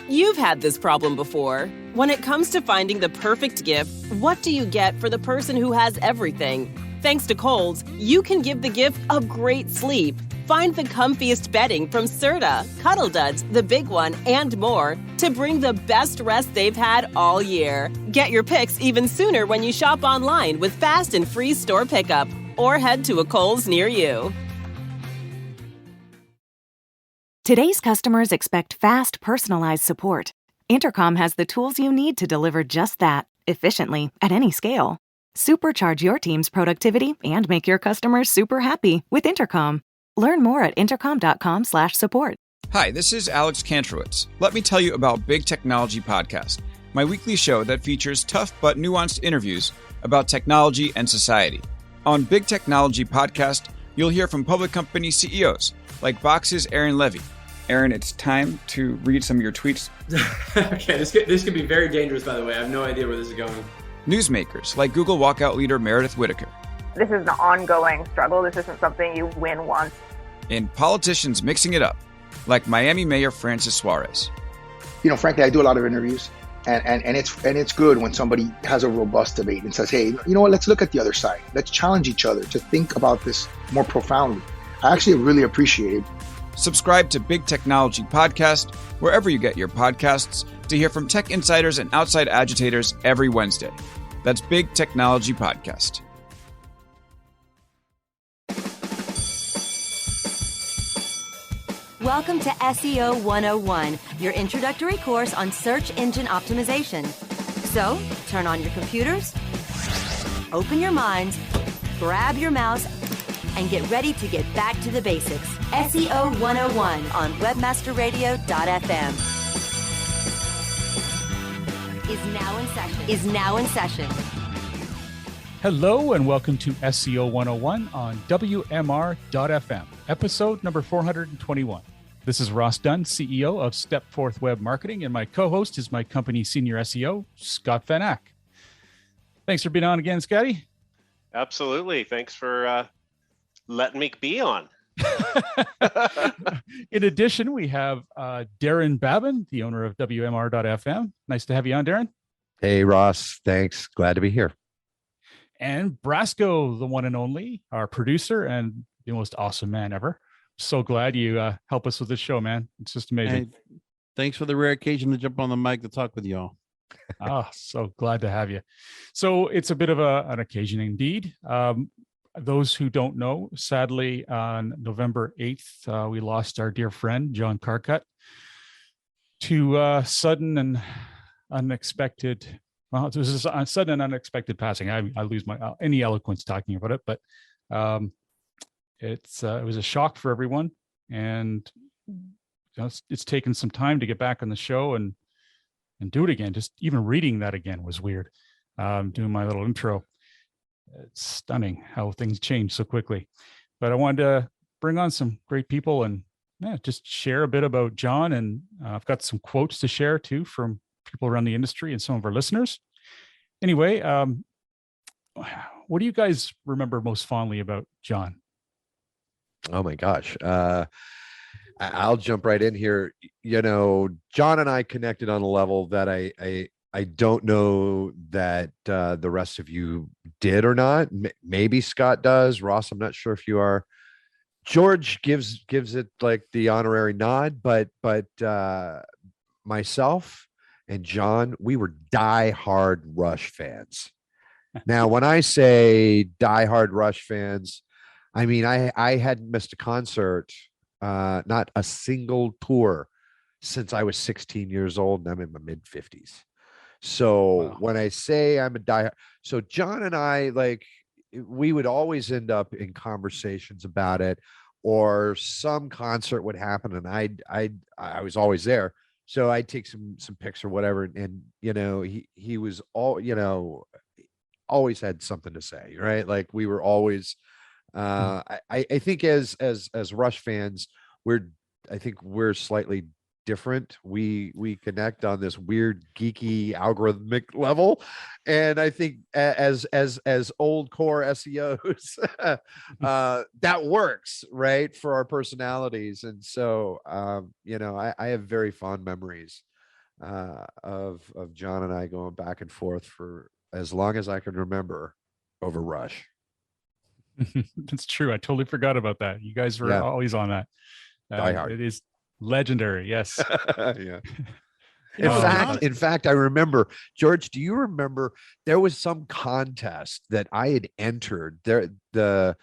You've had this problem before. When it comes to finding the perfect gift, what do you get for the person who has everything? Thanks to Kohl's, you can give the gift a great sleep. Find the comfiest bedding from Serta, Cuddle Duds, The Big One, and more to bring the best rest they've had all year. Get your picks even sooner when you shop online with fast and free store pickup, or head to a Kohl's near you. Today's customers expect fast, personalized support. Intercom has the tools you need to deliver just that, efficiently, at any scale. Supercharge your team's productivity and make your customers super happy with Intercom. Learn more at intercom.com/support. Hi, this is Alex Kantrowitz. Let me tell you about Big Technology Podcast, my weekly show that features tough but nuanced interviews about technology and society. On Big Technology Podcast, you'll hear from public company CEOs like Box's Aaron Levy. Aaron, it's time to read some of your tweets. Okay, this could be very dangerous, by the way. I have no idea where this is going. Newsmakers like Google walkout leader Meredith Whittaker. This is an ongoing struggle. This isn't something you win once. And politicians mixing it up, like Miami Mayor Francis Suarez. You know, frankly, I do a lot of interviews, and it's good when somebody has a robust debate and says, hey, you know what, let's look at the other side. Let's challenge each other to think about this more profoundly. I actually really appreciate it. Subscribe to Big Technology Podcast wherever you get your podcasts to hear from tech insiders and outside agitators every Wednesday. That's Big Technology Podcast. Welcome to SEO 101, your introductory course on search engine optimization. So, turn on your computers, open your minds, grab your mouse, and get ready to get back to the basics. SEO 101 on webmasterradio.fm is now in session. Hello and welcome to SEO 101 on WMR.fm, episode number 421. This is Ross Dunn, CEO of Stepforth Web Marketing, and my co-host is my company's senior SEO, Scott Van Ack. Thanks for being on again, Scotty. Absolutely. Thanks for letting me be on. In addition, we have Darren Babin, the owner of WMR.fm. Nice to have you on, Darren. Hey, Ross. Thanks. Glad to be here. And Brasco, the one and only, our producer and the most awesome man ever. So glad you help us with this show, man. It's just amazing. Hey, thanks for the rare occasion to jump on the mic to talk with y'all. So glad to have you. So it's a bit of an occasion indeed. Those who don't know, sadly, on November 8th, we lost our dear friend, John Carcutt, to sudden and unexpected. Well, this is a sudden and unexpected passing. I lose my any eloquence talking about it, but it was a shock for everyone, and it's taken some time to get back on the show and do it again. Just even reading that again was weird. Doing my little intro. It's stunning how things change so quickly. But I wanted to bring on some great people and just share a bit about John. And I've got some quotes to share too from people around the industry and some of our listeners. Anyway, what do you guys remember most fondly about John? Oh my gosh. I'll jump right in here. You know, John and I connected on a level that I don't know that the rest of you did or not. Maybe Scott does. Ross, I'm not sure if you are. George gives it like the honorary nod, but myself and John, we were diehard Rush fans. Now, when I say diehard Rush fans, I mean I hadn't missed a concert, not a single tour since I was 16 years old, and I'm in my mid 50s. So When I say I'm a diehard, so John and I, like, we would always end up in conversations about it, or some concert would happen and I was always there. So I'd take some pics or whatever. And, you know, he was always had something to say, right? Like we were always, I think as Rush fans, I think we're slightly different. We connect on this weird geeky algorithmic level, and I think as old core SEOs that works, right, for our personalities. And so I have very fond memories of John and I going back and forth for as long as I can remember over Rush. That's true. I totally forgot about that. You guys were always on that. Die Hard. It is legendary. Yes. Yeah. In fact, I remember, George, do you remember there was some contest that I had entered there?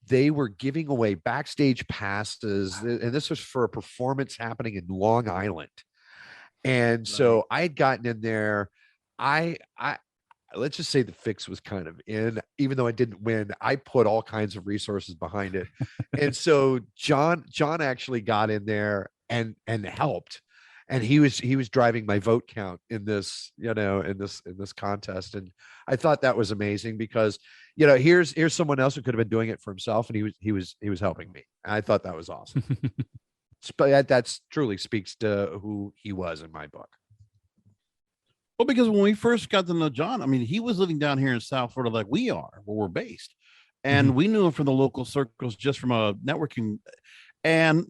They were giving away backstage passes, and this was for a performance happening in Long Island. And so I had gotten in there. I let's just say the fix was kind of in, even though I didn't win. I put all kinds of resources behind it. And so John actually got in there and helped. And he was driving my vote count in this, in this contest. And I thought that was amazing because, here's someone else who could have been doing it for himself, and he was helping me. And I thought that was awesome. But that's truly speaks to who he was in my book. Well, because when we first got to know John, I mean, he was living down here in South Florida like we are, where we're based. And we knew him from the local circles, just from a networking. And,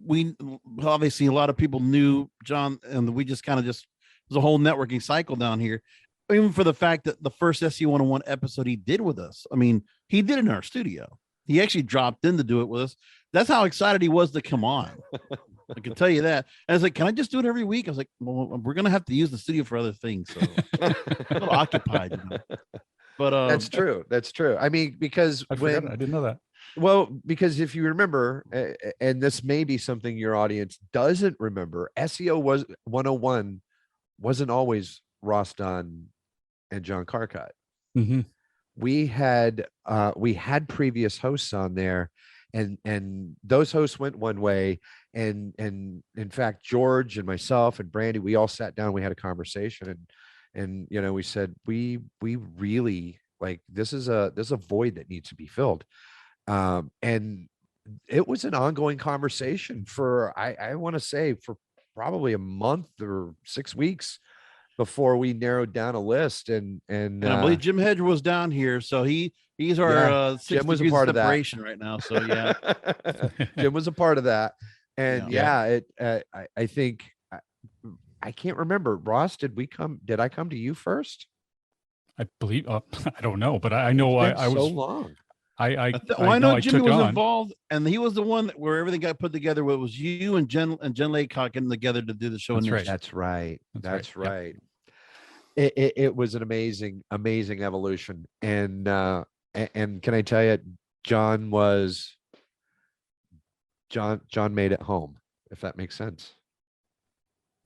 we obviously, a lot of people knew John, and we just there's a whole networking cycle down here. Even for the fact that the first SEO 101 episode he did with us, I mean, he did it in our studio. He actually dropped in to do it with us. That's how excited he was to come on. I can tell you that. And I was like, can I just do it every week? I was like, well, we're going to have to use the studio for other things. So a little occupied. But that's true. That's true. I mean, because I didn't know that. Well, because if you remember, and this may be something your audience doesn't remember, SEO 101 wasn't always Ross Dunn and John Carcutt. We had previous hosts on there, and those hosts went one way, and in fact, George and myself and Brandy, we all sat down, we had a conversation, and we said we really, like, this is a void that needs to be filled. And it was an ongoing conversation for, I want to say, for probably a month or 6 weeks before we narrowed down a list. And I believe Jim Hedger was down here. So he's our Jim was a part of that right now. So yeah, Jim was a part of that. And I think, I can't remember, Ross, did I come to you first? I believe, I don't know, but I know I was so long. I know Jimmy was involved, and he was the one where everything got put together. It was you and Jen Laycock getting together to do the show. That's right. That's right. It was an amazing evolution. And can I tell you, John made it home, if that makes sense.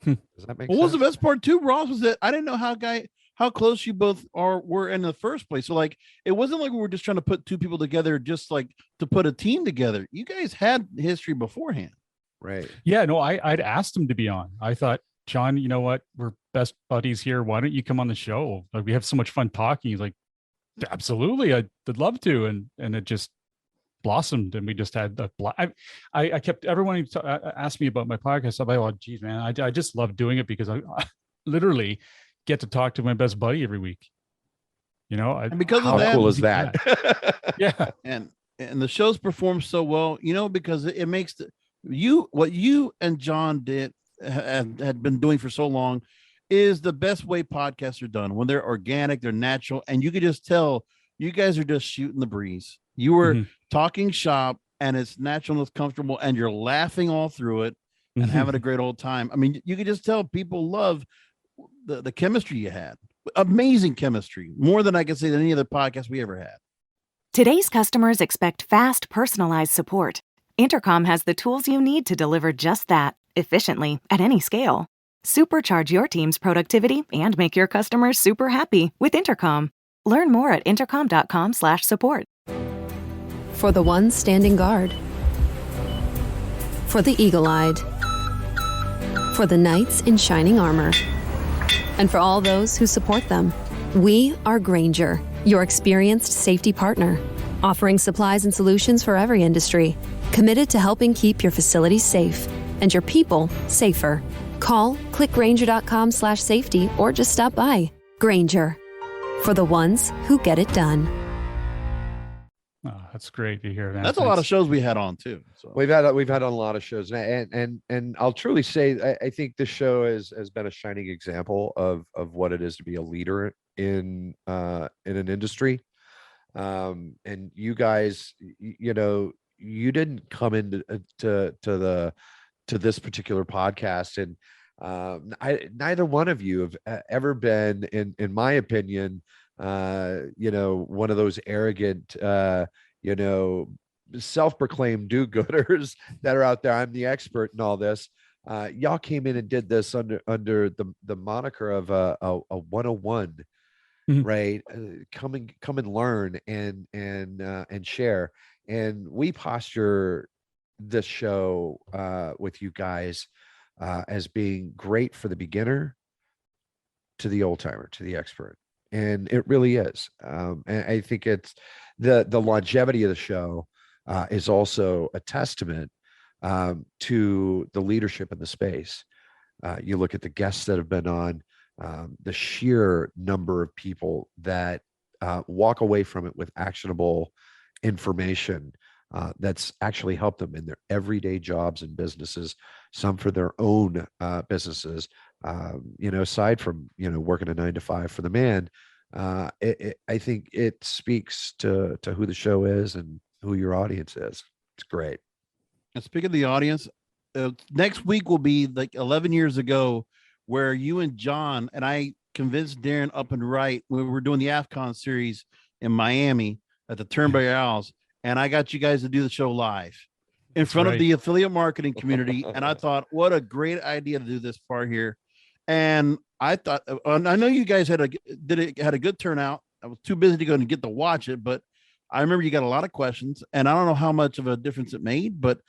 Does that make sense? What was the best part too, Ross, was that I didn't know how close you both were in the first place. So like, it wasn't like we were just trying to put two people together, just like to put a team together. You guys had history beforehand. Right. Yeah, no, I'd asked him to be on. I thought, John, you know what? We're best buddies here. Why don't you come on the show? Like, we have so much fun talking. He's like, absolutely. I'd love to. And it just blossomed, and we just had that. I kept everyone asked me about my podcast. I'm like, oh, geez, man, I just love doing it because I literally get to talk to my best buddy every week. And because how of that, cool is that? Yeah. And the shows perform so well, because it makes what you and John did had been doing for so long is the best way podcasts are done, when they're organic, they're natural, and you could just tell you guys are just shooting the breeze. You were talking shop, and it's natural and it's comfortable, and you're laughing all through it and having a great old time. I mean, you could just tell people love the chemistry you had. Amazing chemistry, more than I can say than any other podcast we ever had. Today's customers expect fast, personalized support. Intercom has the tools you need to deliver just that, efficiently, at any scale. Supercharge your team's productivity and make your customers super happy with Intercom. Learn more at intercom.com/support. For the ones standing guard, for the eagle-eyed, for the knights in shining armor, and for all those who support them. We are Grainger, your experienced safety partner, offering supplies and solutions for every industry, committed to helping keep your facilities safe and your people safer. Call, click Grainger.com/safety, or just stop by. Grainger, for the ones who get it done. Oh, that's great to hear, man. That's a lot of shows we had on too. So We've had a lot of shows, and I'll truly say I think this show has been a shining example of what it is to be a leader in an industry. And you guys, you didn't come into to this particular podcast, and neither one of you have ever been, in my opinion, one of those arrogant, self-proclaimed do-gooders that are out there. I'm the expert in all this. Y'all came in and did this under the moniker of a 101, right? Come and learn and share. And we posture this show with you guys as being great for the beginner to the old timer to the expert, and it really is. And I think it's the longevity of the show is also a testament to the leadership in the space. You look at the guests that have been on, the sheer number of people that walk away from it with actionable information that's actually helped them in their everyday jobs and businesses, some for their own businesses, aside from, working a 9 to 5 for the man. I think it speaks to who the show is and who your audience is. It's great. And speaking of the audience, next week will be like 11 years ago, where you and John and I convinced Darren up and right when we were doing the AFCON series in Miami at the Turnberry Owls, and I got you guys to do the show live in front of the affiliate marketing community. And I thought, what a great idea to do this part here. And I thought, I know you guys had a good turnout. I was too busy to go and get to watch it, but I remember you got a lot of questions, and I don't know how much of a difference it made, but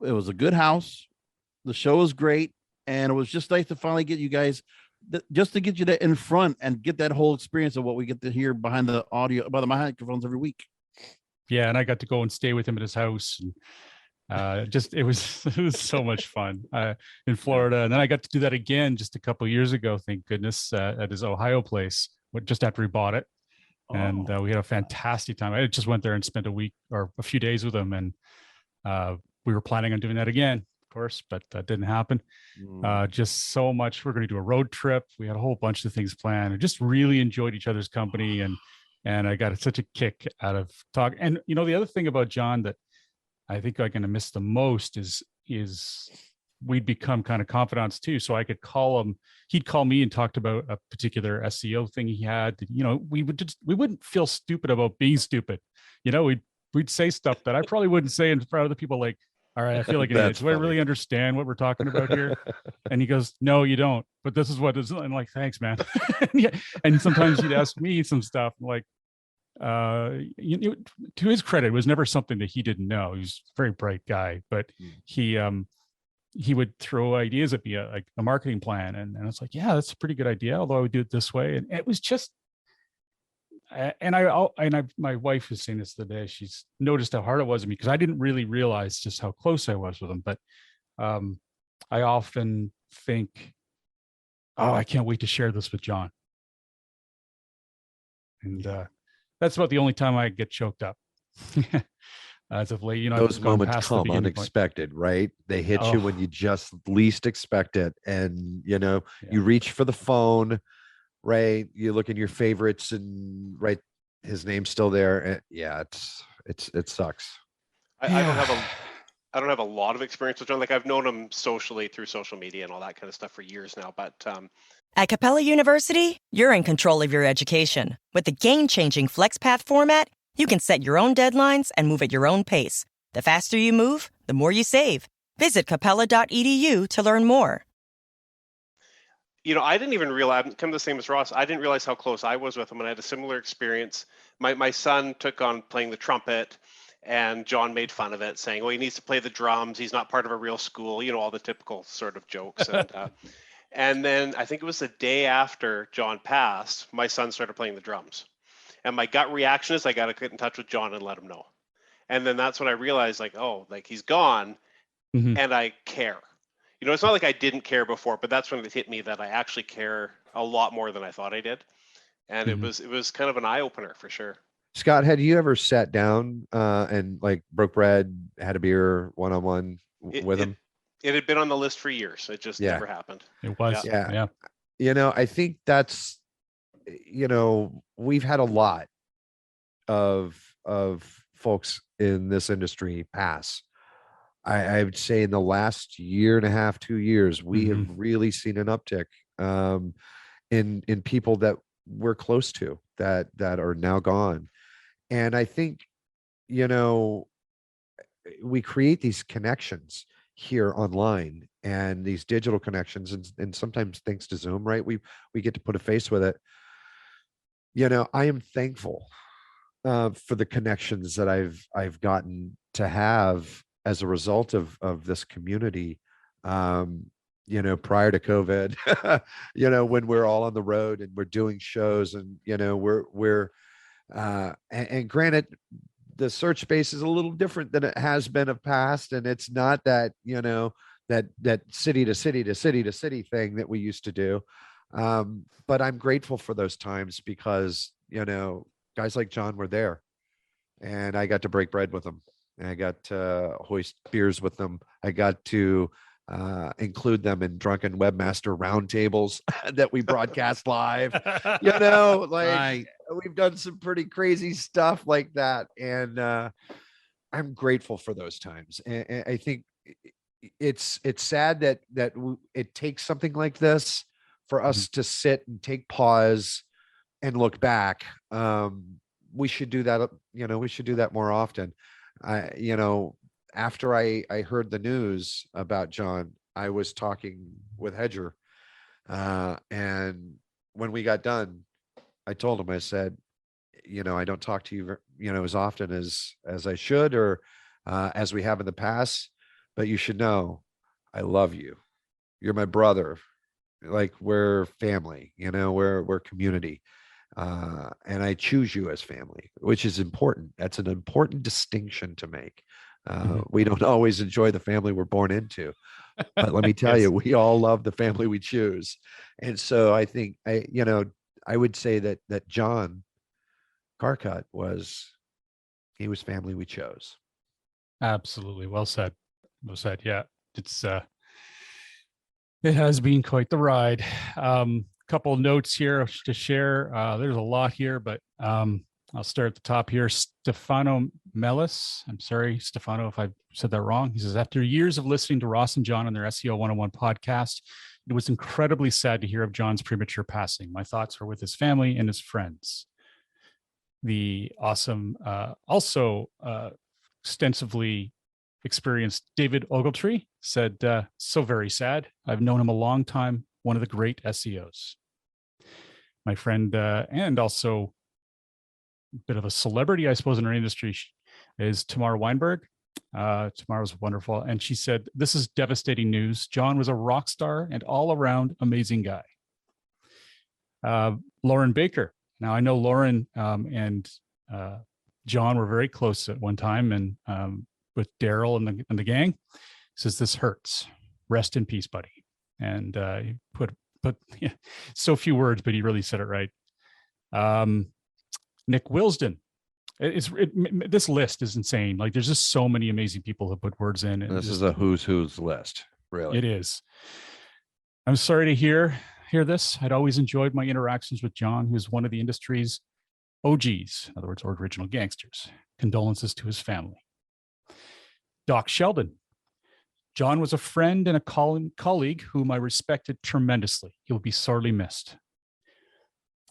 it was a good house. The show was great. And it was just nice to finally get you guys, just to get you in front and get that whole experience of what we get to hear behind the audio, by the microphones every week. Yeah, and I got to go and stay with him at his house, and it was so much fun in Florida. And then I got to do that again just a couple of years ago, thank goodness, at his Ohio place, just after he bought it. And we had a fantastic time. I just went there and spent a week or a few days with him, and we were planning on doing that again, course, but that didn't happen. Just so much. We're going to do a road trip. We had a whole bunch of things planned, and just really enjoyed each other's company. And I got such a kick out of talk. And the other thing about John that I think I'm going to miss the most is we'd become kind of confidants too. So I could call him, he'd call me and talked about a particular SEO thing he had. We wouldn't feel stupid about being stupid. We'd say stuff that I probably wouldn't say in front of other people, like, all right, I feel like an idiot. Do I really understand what we're talking about here? And he goes, no, you don't. But this is what is. I'm like, thanks, man. Yeah. And sometimes he'd ask me some stuff like, to his credit, it was never something that he didn't know. He was a very bright guy, but he would throw ideas at me, like a marketing plan. And it's like, yeah, that's a pretty good idea. Although I would do it this way. And it was just, my wife was saying this the other day. She's noticed how hard it was on me because I didn't really realize just how close I was with him. But I often think, oh, I can't wait to share this with John. And that's about the only time I get choked up. As of late, those moments come unexpected, right? They hit you when you just least expect it. And, you reach for the phone, right? You look in your favorites and his name's still there. And it sucks. I don't have a lot of experience with John. Like, I've known him socially through social media and all that kind of stuff for years now. But at Capella University, you're in control of your education. With the game-changing FlexPath format, you can set your own deadlines and move at your own pace. The faster you move, the more you save. Visit capella.edu to learn more. I didn't even realize, I'm kind of the same as Ross. I didn't realize how close I was with him, and I had a similar experience. My son took on playing the trumpet, and John made fun of it, saying, well, he needs to play the drums. He's not part of a real school, all the typical sort of jokes. And then I think it was the day after John passed, my son started playing the drums. And my gut reaction is I got to get in touch with John and let him know. And then that's when I realized, he's gone, and I care. It's not like I didn't care before, but that's when it hit me that I actually care a lot more than I thought I did. And it was kind of an eye opener for sure. Scott, had you ever sat down and like broke bread, had a beer one-on-one with him? It had been on the list for years. It just never happened. It was. Yeah. You know, I think that's, you know, we've had a lot of folks in this industry pass. I would say in the last year and a half, 2 years, we have really seen an uptick in people that we're close to that are now gone. And I think, you know, we create these connections here online and these digital connections, and sometimes thanks to Zoom, right? We get to put a face with it. You know, I am thankful for the connections that I've gotten to have as a result of this community. You know, prior to COVID, you know, when we're all on the road and we're doing shows, and you know, we're and granted, the search space is a little different than it has been of past, and it's not that, you know, that city to city to city to city thing that we used to do. But I'm grateful for those times because, you know, guys like John were there, and I got to break bread with them, and I got to hoist beers with them. I got to include them in drunken webmaster roundtables that we broadcast live. You know, like we've done some pretty crazy stuff like that, and I'm grateful for those times. And I think it's sad that it takes something like this for us to sit and take pause and look back. We should do that. You know, we should do that more often. You know, after I heard the news about John, I was talking with Hedger, and when we got done, I told him, I said, you know, I don't talk to you, you know, as often as I should, or as we have in the past, but you should know, I love you. You're my brother. Like, we're family, you know, we're community. And I choose you as family, which is important. That's an important distinction to make. We don't always enjoy the family we're born into, but let me tell you, we all love the family we choose. And so I think you know, I would say that John Carcutt was family we chose. Absolutely. Well said. Well said. Yeah. It's it has been quite the ride. Couple notes here to share. There's a lot here, but I'll start at the top here. Stefano Mellis. I'm sorry, Stefano, if I said that wrong. He says, after years of listening to Ross and John on their SEO 101 podcast, it was incredibly sad to hear of John's premature passing. My thoughts are with his family and his friends. The awesome, also extensively experienced David Ogletree said, so very sad. I've known him a long time. One of the great SEOs. My friend, and also a bit of a celebrity, I suppose, in our industry, is Tamara Weinberg. Tamara's wonderful. And she said, this is devastating news. John was a rock star and all-around amazing guy. Lauren Baker. Now, I know Lauren and John were very close at one time, and with Daryl and the gang. Says, this hurts. Rest in peace, buddy. And he put yeah, so few words, but he really said it right. Nick Wilsden. This list is insane. Like, there's just so many amazing people who put words in. This is a who's list, really. It is. I'm sorry to hear this. I'd always enjoyed my interactions with John, who's one of the industry's OGs, in other words, original gangsters. Condolences to his family. Doc Sheldon. John was a friend and a colleague whom I respected tremendously. He will be sorely missed.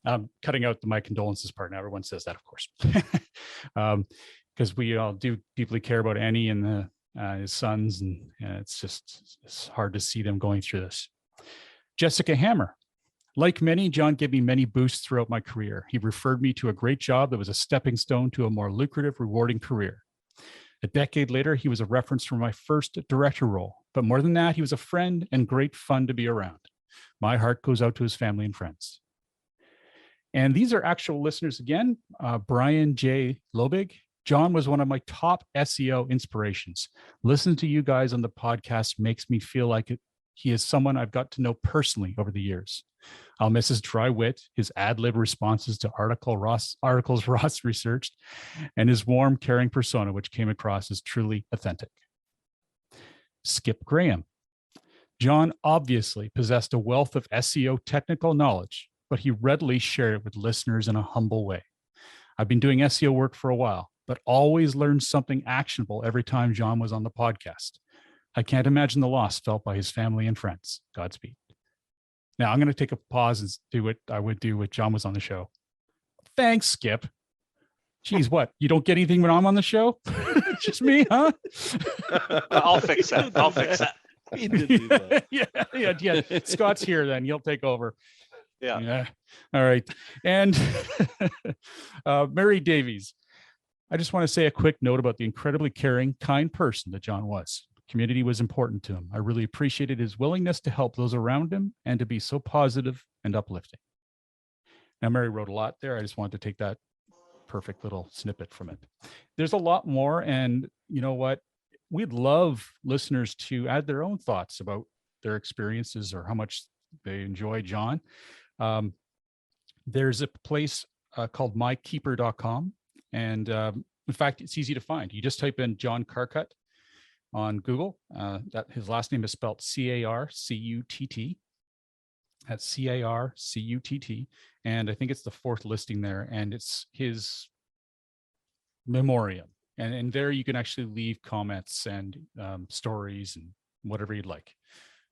I'm cutting out my condolences part now. Everyone says that, of course, because we all do deeply care about Annie and his sons, and it's hard to see them going through this. Jessica Hammer. Like many, John gave me many boosts throughout my career. He referred me to a great job that was a stepping stone to a more lucrative, rewarding career. A decade later, he was a reference for my first director role. But more than that, he was a friend and great fun to be around. My heart goes out to his family and friends. And these are actual listeners again. Brian J. Lobig. John was one of my top SEO inspirations. Listening to you guys on the podcast makes me feel like He is someone I've got to know personally over the years. I'll miss his dry wit, his ad-lib responses to articles Ross researched, and his warm, caring persona, which came across as truly authentic. Skip Graham. John obviously possessed a wealth of SEO technical knowledge, but he readily shared it with listeners in a humble way. I've been doing SEO work for a while, but always learned something actionable every time John was on the podcast. I can't imagine the loss felt by his family and friends. Godspeed. Now I'm going to take a pause and do what I would do when John was on the show. Thanks, Skip. Geez, what? You don't get anything when I'm on the show? Just me, huh? I'll fix that. I'll fix that. He did do that. yeah. Scott's here then. He'll take over. Yeah. All right. And Mary Davies. I just want to say a quick note about the incredibly caring, kind person that John was. Community was important to him. I really appreciated his willingness to help those around him and to be so positive and uplifting. Now, Mary wrote a lot there. I just wanted to take that perfect little snippet from it. There's a lot more. And you know what? We'd love listeners to add their own thoughts about their experiences or how much they enjoy John. There's a place called mykeeper.com. And in fact, it's easy to find. You just type in John Carcutt on Google. That his last name is spelled C-A-R-C-U-T-T. That's C-A-R-C-U-T-T. And I think it's the fourth listing there. And it's his memoriam. And there you can actually leave comments and stories and whatever you'd like.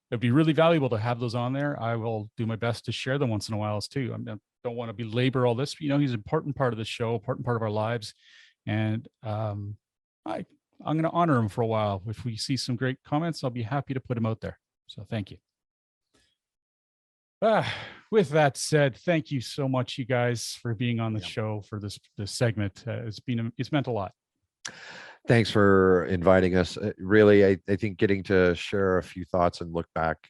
It'd be really valuable to have those on there. I will do my best to share them once in a while too. I don't want to belabor all this. You know, he's an important part of the show, important part of our lives. And I'm going to honor him for a while. If we see some great comments, I'll be happy to put them out there. So thank you. With that said, thank you so much, you guys, for being on the show for this segment. It's meant a lot. Thanks for inviting us. Really, I think getting to share a few thoughts and look back,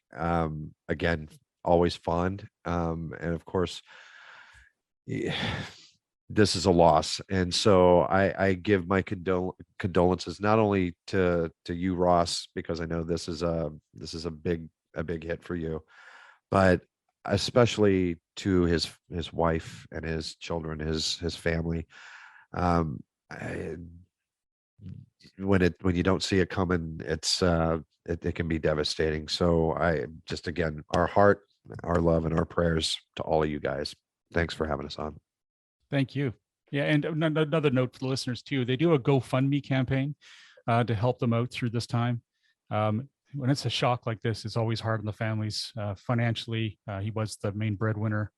again, always fond. And of course, this is a loss. And so I give my condolences, not only to you, Ross, because I know this is a big hit for you, but especially to his wife and his children, his family. When you don't see it coming, it can be devastating. So I just, again, our heart, our love, and our prayers to all of you guys. Thanks for having us on. Thank you. Yeah, and another note for the listeners too, they do a GoFundMe campaign to help them out through this time. When it's a shock like this, it's always hard on the families financially. He was the main breadwinner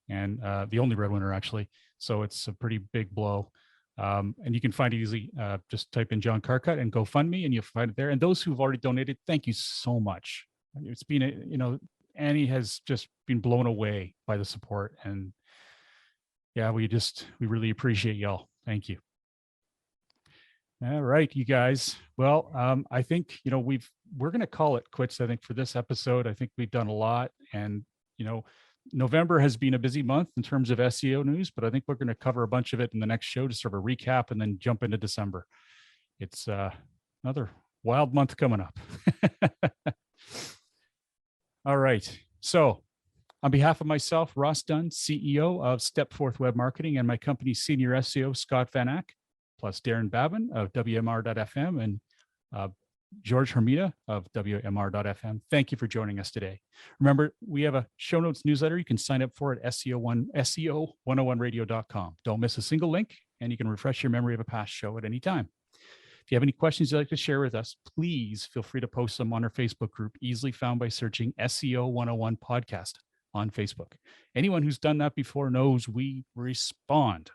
and the only breadwinner, actually. So it's a pretty big blow. And you can find it easily. Just type in John Carcutt and GoFundMe and you'll find it there. And those who've already donated, thank you so much. It's been, Annie has just been blown away by the support. And yeah, we really appreciate y'all. Thank you. All right, you guys. Well, I think, we're going to call it quits, I think, for this episode. I think we've done a lot. And, November has been a busy month in terms of SEO news, but I think we're going to cover a bunch of it in the next show to sort of a recap and then jump into December. It's another wild month coming up. All right. So on behalf of myself, Ross Dunn, CEO of Stepforth Web Marketing, and my company's senior SEO, Scott Van Ack, plus Darren Babin of WMR.fm and George Hermida of WMR.fm. Thank you for joining us today. Remember, we have a show notes newsletter you can sign up for at SEO101radio.com. Don't miss a single link, and you can refresh your memory of a past show at any time. If you have any questions you'd like to share with us, please feel free to post them on our Facebook group, easily found by searching SEO 101 Podcast on Facebook. Anyone who's done that before knows we respond.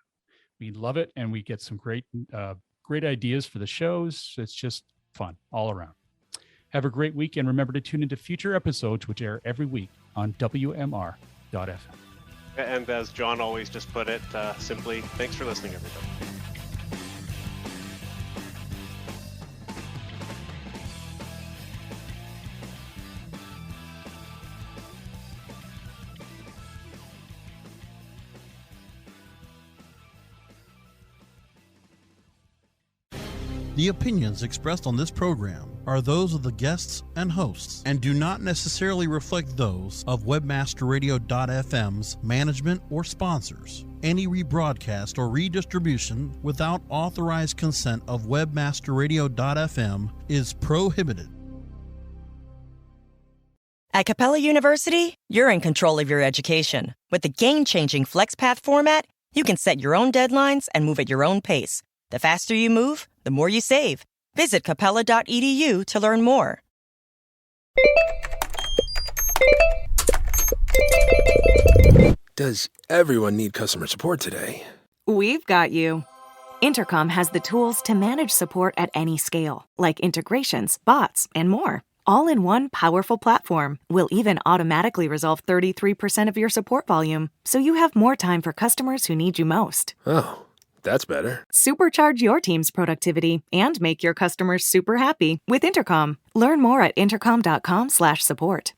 We love it, and we get some great ideas for the shows. It's just fun all around. Have a great week, and remember to tune into future episodes which air every week on WMR.fm. And as John always just put it, simply, thanks for listening, everybody. The opinions expressed on this program are those of the guests and hosts and do not necessarily reflect those of webmasterradio.fm's management or sponsors. Any rebroadcast or redistribution without authorized consent of webmasterradio.fm is prohibited. At Capella University, you're in control of your education. With the game-changing FlexPath format, you can set your own deadlines and move at your own pace. The faster you move, the more you save. Visit capella.edu to learn more. Does everyone need customer support today? We've got you. Intercom has the tools to manage support at any scale, like integrations, bots, and more. All in one powerful platform. We'll even automatically resolve 33% of your support volume, so you have more time for customers who need you most. Oh, that's better. Supercharge your team's productivity and make your customers super happy with Intercom. Learn more at intercom.com/support.